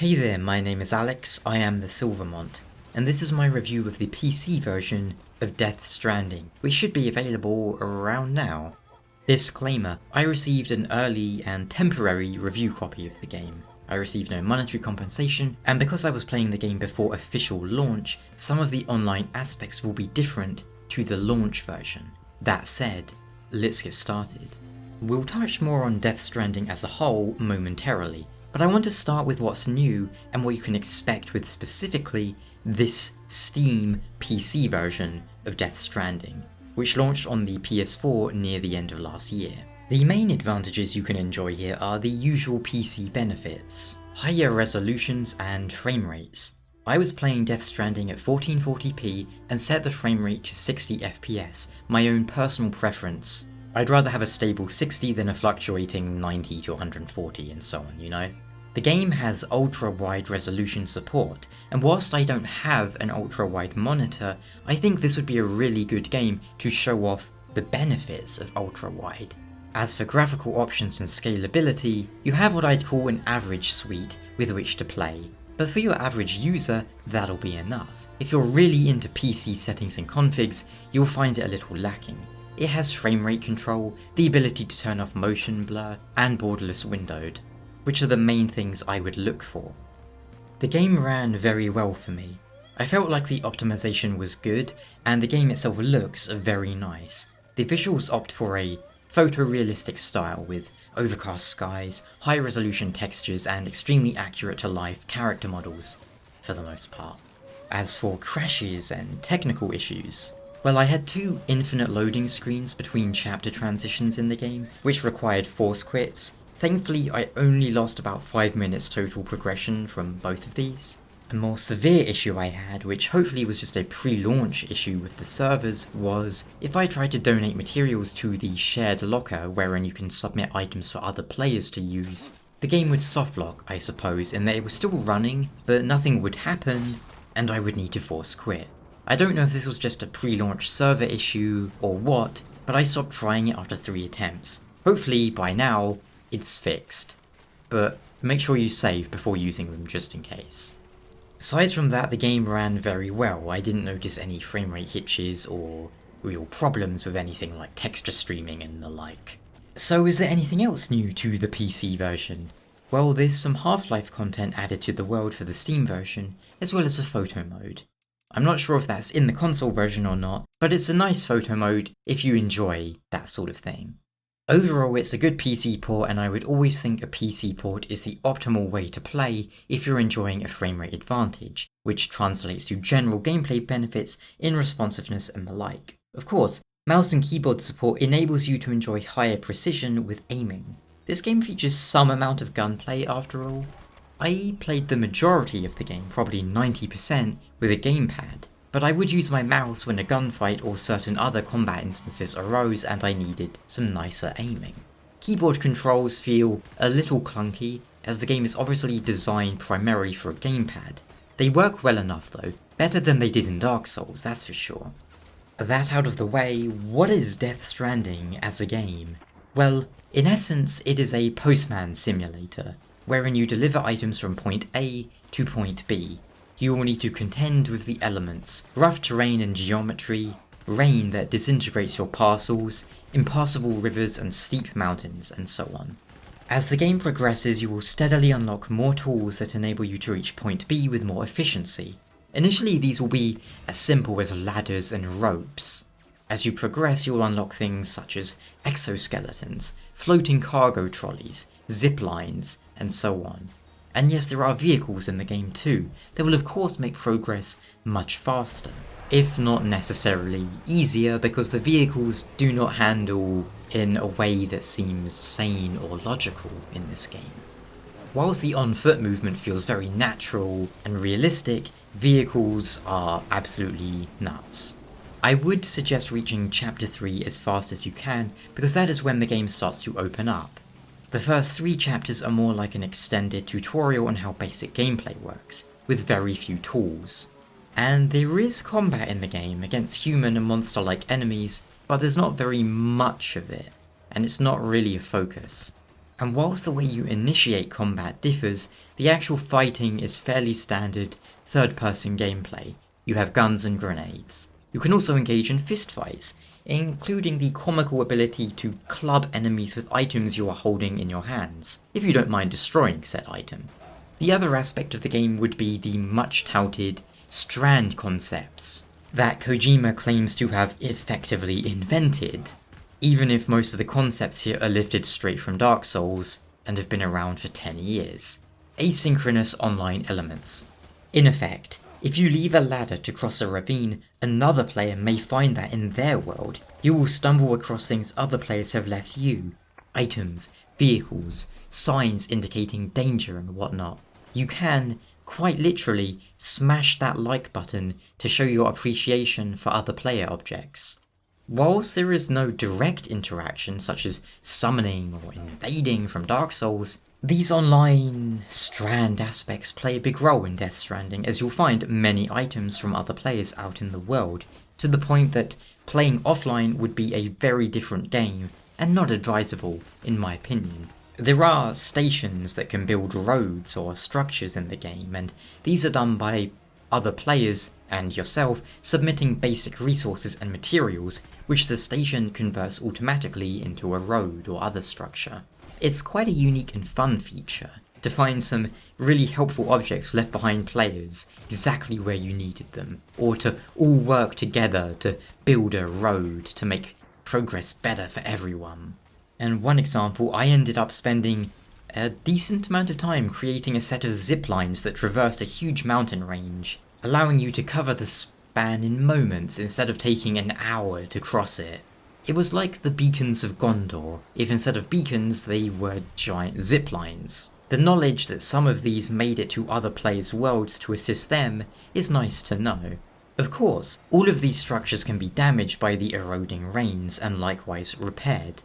Hey there, my name is Alex, I am the Silver Mont, and this is my review of the PC version of Death Stranding, which should be available around now. Disclaimer, I received an early and temporary review copy of the game. I received no monetary compensation, and because I was playing the game before official launch, some of the online aspects will be different to the launch version. That said, let's get started. We'll touch more on Death Stranding as a whole momentarily, but I want to start with what's new and what you can expect with specifically this Steam PC version of Death Stranding, which launched on the PS4 near the end of last year. The main advantages you can enjoy here are the usual PC benefits: higher resolutions and frame rates. I was playing Death Stranding at 1440p and set the frame rate to 60 FPS, my own personal preference. I'd rather have a stable 60 than a fluctuating 90 to 140 and so on, you know? The game has ultra-wide resolution support, and whilst I don't have an ultra-wide monitor, I think this would be a really good game to show off the benefits of ultra-wide. As for graphical options and scalability, you have what I'd call an average suite with which to play, but for your average user, that'll be enough. If you're really into PC settings and configs, you'll find it a little lacking. It has frame rate control, the ability to turn off motion blur, and borderless windowed, which are the main things I would look for. The game ran very well for me. I felt like the optimization was good, and the game itself looks very nice. The visuals opt for a photorealistic style with overcast skies, high resolution textures, and extremely accurate to life character models, for the most part. As for crashes and technical issues, well, I had two infinite loading screens between chapter transitions in the game, which required force quits. Thankfully, I only lost about 5 minutes total progression from both of these. A more severe issue I had, which hopefully was just a pre-launch issue with the servers, was if I tried to donate materials to the shared locker wherein you can submit items for other players to use, the game would softlock, I suppose, in that it was still running, but nothing would happen, and I would need to force quit. I don't know if this was just a pre-launch server issue or what, but I stopped trying it after 3 attempts. Hopefully, by now, it's fixed. But make sure you save before using them just in case. Aside from that, the game ran very well. I didn't notice any frame rate hitches or real problems with anything like texture streaming and the like. So is there anything else new to the PC version? Well, there's some Half-Life content added to the world for the Steam version, as well as a photo mode. I'm not sure if that's in the console version or not, but it's a nice photo mode if you enjoy that sort of thing. Overall, it's a good PC port, and I would always think a PC port is the optimal way to play if you're enjoying a frame rate advantage, which translates to general gameplay benefits in responsiveness and the like. Of course, mouse and keyboard support enables you to enjoy higher precision with aiming. This game features some amount of gunplay after all. I played the majority of the game, probably 90%, with a gamepad, but I would use my mouse when a gunfight or certain other combat instances arose and I needed some nicer aiming. Keyboard controls feel a little clunky, as the game is obviously designed primarily for a gamepad. They work well enough though, better than they did in Dark Souls, that's for sure. That out of the way, what is Death Stranding as a game? Well, in essence, it is a postman simulator, wherein you deliver items from point A to point B. You will need to contend with the elements, rough terrain and geometry, rain that disintegrates your parcels, impassable rivers and steep mountains, and so on. As the game progresses, you will steadily unlock more tools that enable you to reach point B with more efficiency. Initially, these will be as simple as ladders and ropes. As you progress, you will unlock things such as exoskeletons, floating cargo trolleys, zip lines, and so on. And yes, there are vehicles in the game too, that will of course make progress much faster, if not necessarily easier, because the vehicles do not handle in a way that seems sane or logical in this game. Whilst the on-foot movement feels very natural and realistic, vehicles are absolutely nuts. I would suggest reaching chapter 3 as fast as you can, because that is when the game starts to open up. The first 3 chapters are more like an extended tutorial on how basic gameplay works, with very few tools. And there is combat in the game against human and monster-like enemies, but there's not very much of it, and it's not really a focus. And whilst the way you initiate combat differs, the actual fighting is fairly standard third-person gameplay. You have guns and grenades. You can also engage in fistfights, including the comical ability to club enemies with items you are holding in your hands, if you don't mind destroying said item. The other aspect of the game would be the much touted strand concepts that Kojima claims to have effectively invented, even if most of the concepts here are lifted straight from Dark Souls and have been around for 10 years. Asynchronous online elements. In effect, if you leave a ladder to cross a ravine, another player may find that in their world. You will stumble across things other players have left you. Items, vehicles, signs indicating danger and whatnot. You can, quite literally, smash that like button to show your appreciation for other player objects. Whilst there is no direct interaction such as summoning or invading from Dark Souls, these online strand aspects play a big role in Death Stranding, as you'll find many items from other players out in the world, to the point that playing offline would be a very different game, and not advisable in my opinion. There are stations that can build roads or structures in the game, and these are done by other players and yourself submitting basic resources and materials, which the station converts automatically into a road or other structure. It's quite a unique and fun feature to find some really helpful objects left behind players exactly where you needed them, or to all work together to build a road to make progress better for everyone. And one example, I ended up spending a decent amount of time creating a set of zip lines that traversed a huge mountain range, allowing you to cover the span in moments instead of taking an hour to cross it. It was like the beacons of Gondor, if instead of beacons they were giant zip lines. The knowledge that some of these made it to other players' worlds to assist them is nice to know. Of course, all of these structures can be damaged by the eroding rains and likewise repaired.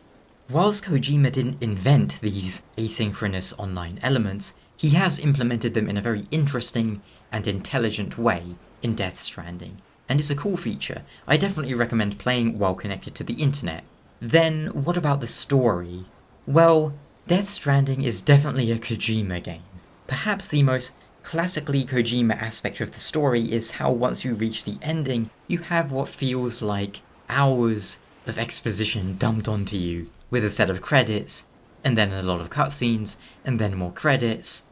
Whilst Kojima didn't invent these asynchronous online elements, he has implemented them in a very interesting and intelligent way in Death Stranding, and it's a cool feature. I definitely recommend playing while connected to the internet. Then, what about the story? Well, Death Stranding is definitely a Kojima game. Perhaps the most classically Kojima aspect of the story is how once you reach the ending, you have what feels like hours of exposition dumped onto you, with a set of credits, and then a lot of cutscenes, and then more credits,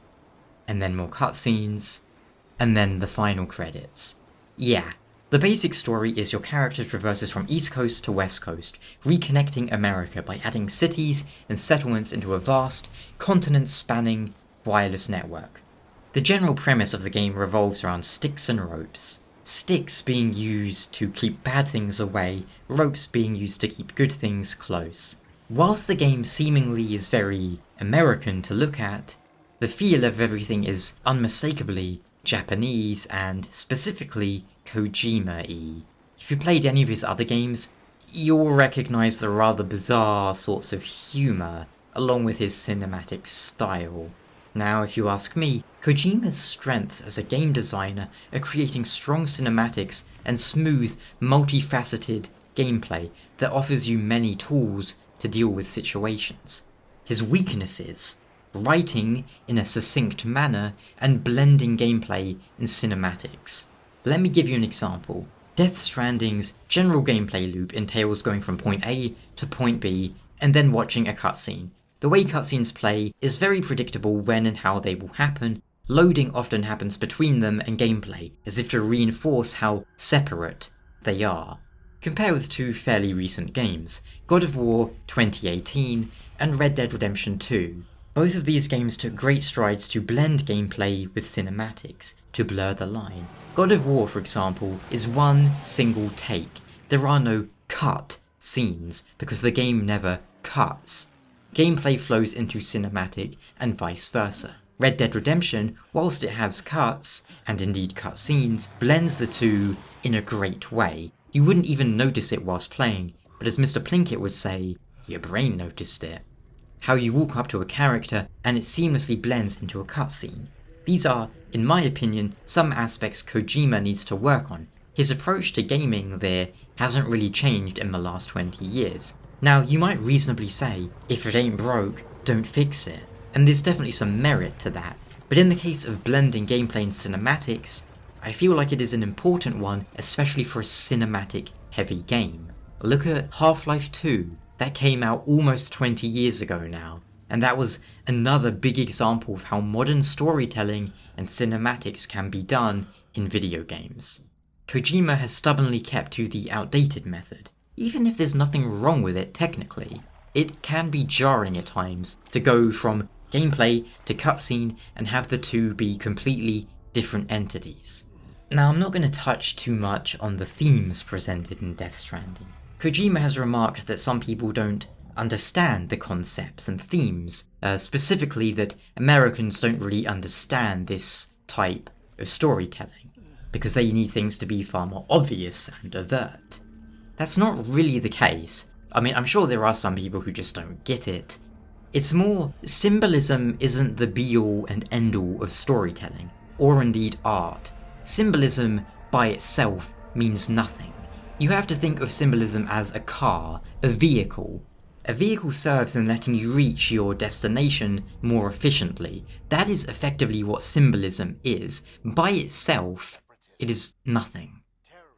and then more cutscenes, and then the final credits. Yeah, the basic story is your character traverses from East Coast to West Coast, reconnecting America by adding cities and settlements into a vast, continent-spanning wireless network. The general premise of the game revolves around sticks and ropes. Sticks being used to keep bad things away, ropes being used to keep good things close. Whilst the game seemingly is very American to look at, the feel of everything is unmistakably Japanese and specifically Kojima-y. If you played any of his other games, you'll recognise the rather bizarre sorts of humour along with his cinematic style. Now, if you ask me, Kojima's strengths as a game designer are creating strong cinematics and smooth, multifaceted gameplay that offers you many tools to deal with situations. His weaknesses, writing in a succinct manner and blending gameplay and cinematics. Let me give you an example. Death Stranding's general gameplay loop entails going from point A to point B and then watching a cutscene. The way cutscenes play is very predictable when and how they will happen. Loading often happens between them and gameplay, as if to reinforce how separate they are. Compare with two fairly recent games, God of War 2018 and Red Dead Redemption 2. Both of these games took great strides to blend gameplay with cinematics, to blur the line. God of War, for example, is one single take. There are no cut scenes, because the game never cuts. Gameplay flows into cinematic and vice versa. Red Dead Redemption, whilst it has cuts, and indeed cutscenes, blends the two in a great way. You wouldn't even notice it whilst playing, but as Mr. Plinkett would say, your brain noticed it. How you walk up to a character and it seamlessly blends into a cutscene. These are, in my opinion, some aspects Kojima needs to work on. His approach to gaming there hasn't really changed in the last 20 years. Now, you might reasonably say, if it ain't broke, don't fix it, and there's definitely some merit to that, but in the case of blending gameplay and cinematics, I feel like it is an important one, especially for a cinematic-heavy game. Look at Half-Life 2, that came out almost 20 years ago now, and that was another big example of how modern storytelling and cinematics can be done in video games. Kojima has stubbornly kept to the outdated method. Even if there's nothing wrong with it technically, it can be jarring at times to go from gameplay to cutscene and have the two be completely different entities. Now, I'm not going to touch too much on the themes presented in Death Stranding. Kojima has remarked that some people don't understand the concepts and themes, specifically that Americans don't really understand this type of storytelling, because they need things to be far more obvious and overt. That's not really the case. I mean, I'm sure there are some people who just don't get it. It's more, symbolism isn't the be-all and end-all of storytelling, or indeed art. Symbolism by itself means nothing. You have to think of symbolism as a car, a vehicle. A vehicle serves in letting you reach your destination more efficiently. That is effectively what symbolism is. By itself, it is nothing.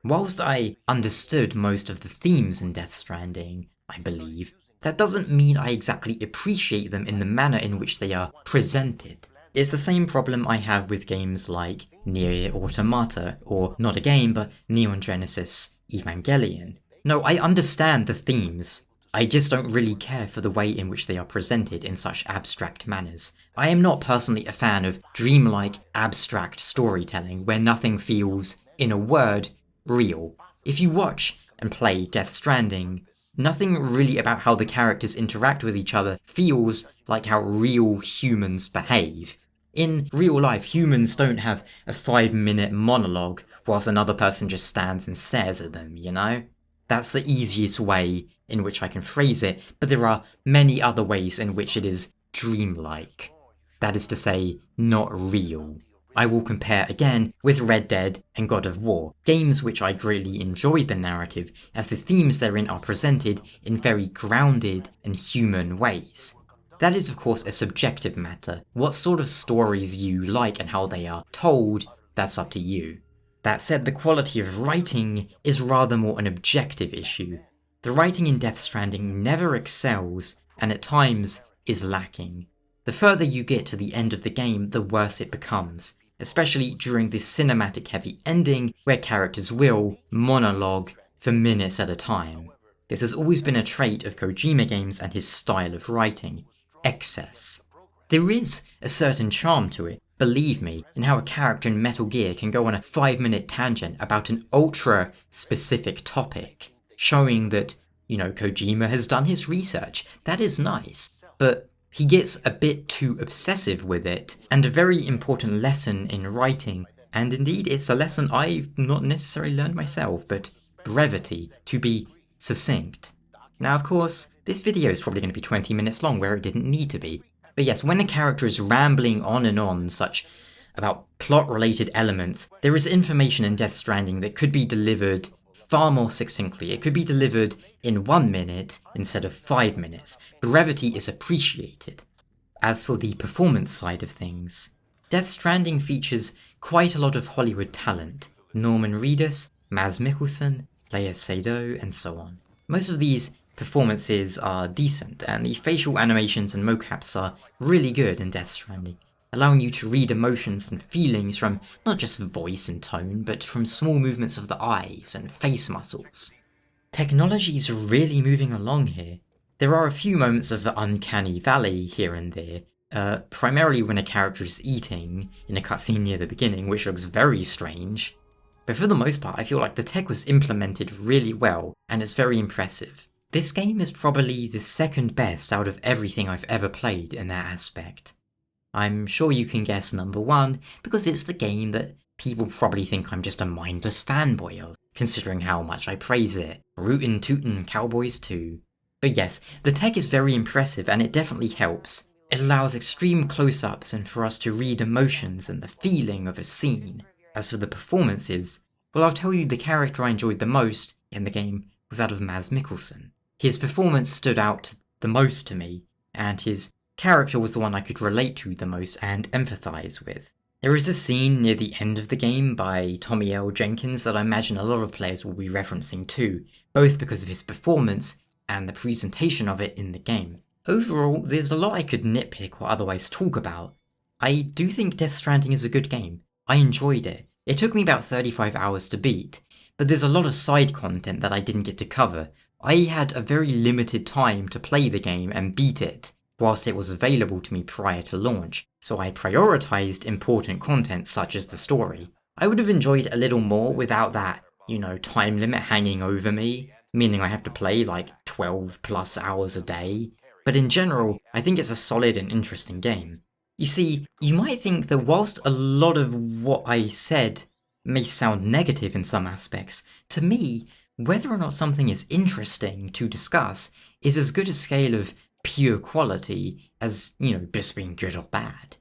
Whilst I understood most of the themes in Death Stranding, I believe, that doesn't mean I exactly appreciate them in the manner in which they are presented. It's the same problem I have with games like Nier Automata, or not a game, but Neon Genesis Evangelion. No, I understand the themes. I just don't really care for the way in which they are presented in such abstract manners. I am not personally a fan of dreamlike, abstract storytelling where nothing feels, in a word, real. If you watch and play Death Stranding, nothing really about how the characters interact with each other feels like how real humans behave. In real life, humans don't have a 5-minute monologue whilst another person just stands and stares at them, you know? That's the easiest way in which I can phrase it, but there are many other ways in which it is dreamlike. That is to say, not real. I will compare again with Red Dead and God of War, games which I greatly enjoyed the narrative as the themes therein are presented in very grounded and human ways. That is of course a subjective matter. What sort of stories you like and how they are told, that's up to you. That said, the quality of writing is rather more an objective issue. The writing in Death Stranding never excels, and at times is lacking. The further you get to the end of the game, the worse it becomes, especially during this cinematic heavy ending where characters will monologue for minutes at a time. This has always been a trait of Kojima games and his style of writing: excess. There is a certain charm to it, believe me, in how a character in Metal Gear can go on a 5-minute tangent about an ultra-specific topic, showing that, Kojima has done his research. That is nice, but he gets a bit too obsessive with it, and a very important lesson in writing, and indeed it's a lesson I've not necessarily learned myself, but brevity, to be succinct. Now of course, this video is probably going to be 20 minutes long where it didn't need to be, but yes, when a character is rambling on and on about plot-related elements, there is information in Death Stranding that could be delivered far more succinctly. It could be delivered in 1 minute instead of 5 minutes. Brevity is appreciated. As for the performance side of things, Death Stranding features quite a lot of Hollywood talent. Norman Reedus, Mads Mikkelsen, Lea Seydoux, and so on. Most of these performances are decent, and the facial animations and mocaps are really good in Death Stranding, allowing you to read emotions and feelings from not just voice and tone, but from small movements of the eyes and face muscles. Technology is really moving along here. There are a few moments of the uncanny valley here and there, primarily when a character is eating in a cutscene near the beginning, which looks very strange. But for the most part, I feel like the tech was implemented really well, and it's very impressive. This game is probably the second best out of everything I've ever played in that aspect. I'm sure you can guess number one, because it's the game that people probably think I'm just a mindless fanboy of, considering how much I praise it. Rootin' tootin' Cowboys 2. But yes, the tech is very impressive and it definitely helps. It allows extreme close-ups and for us to read emotions and the feeling of a scene. As for the performances, well, I'll tell you the character I enjoyed the most in the game was that of Mads Mikkelsen. His performance stood out the most to me, and his character was the one I could relate to the most and empathise with. There is a scene near the end of the game by Tommy L. Jenkins that I imagine a lot of players will be referencing too, both because of his performance and the presentation of it in the game. Overall, there's a lot I could nitpick or otherwise talk about. I do think Death Stranding is a good game. I enjoyed it. It took me about 35 hours to beat, but there's a lot of side content that I didn't get to cover. I had a very limited time to play the game and beat it, whilst it was available to me prior to launch, so I prioritised important content such as the story. I would have enjoyed a little more without that, time limit hanging over me, meaning I have to play like 12 plus hours a day, but in general, I think it's a solid and interesting game. You see, you might think that whilst a lot of what I said may sound negative in some aspects, to me, whether or not something is interesting to discuss is as good a scale of pure quality as, just being good or bad.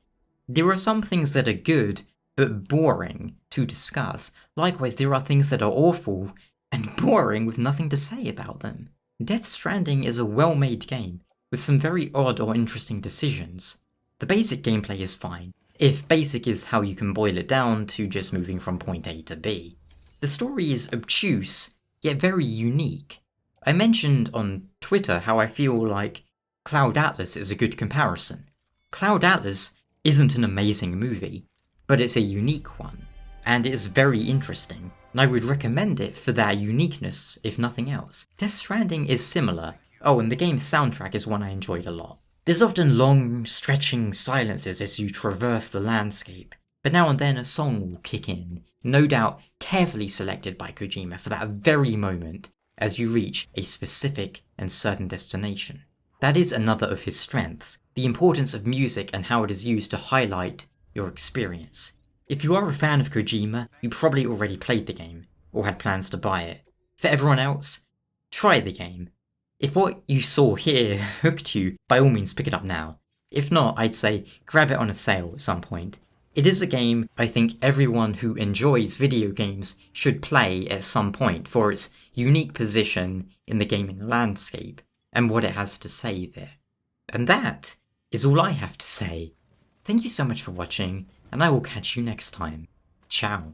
There are some things that are good, but boring to discuss. Likewise, there are things that are awful and boring with nothing to say about them. Death Stranding is a well-made game, with some very odd or interesting decisions. The basic gameplay is fine, if basic is how you can boil it down to just moving from point A to B. The story is obtuse, yet very unique. I mentioned on Twitter how I feel like Cloud Atlas is a good comparison. Cloud Atlas isn't an amazing movie, but it's a unique one, and it is very interesting, and I would recommend it for that uniqueness, if nothing else. Death Stranding is similar. Oh, and the game's soundtrack is one I enjoyed a lot. There's often long, stretching silences as you traverse the landscape, but now and then a song will kick in, no doubt carefully selected by Kojima for that very moment as you reach a specific and certain destination. That is another of his strengths, the importance of music and how it is used to highlight your experience. If you are a fan of Kojima, you probably already played the game, or had plans to buy it. For everyone else, try the game. If what you saw here hooked you, by all means pick it up now. If not, I'd say grab it on a sale at some point. It is a game I think everyone who enjoys video games should play at some point for its unique position in the gaming landscape and what it has to say there. And that is all I have to say. Thank you so much for watching, and I will catch you next time. Ciao.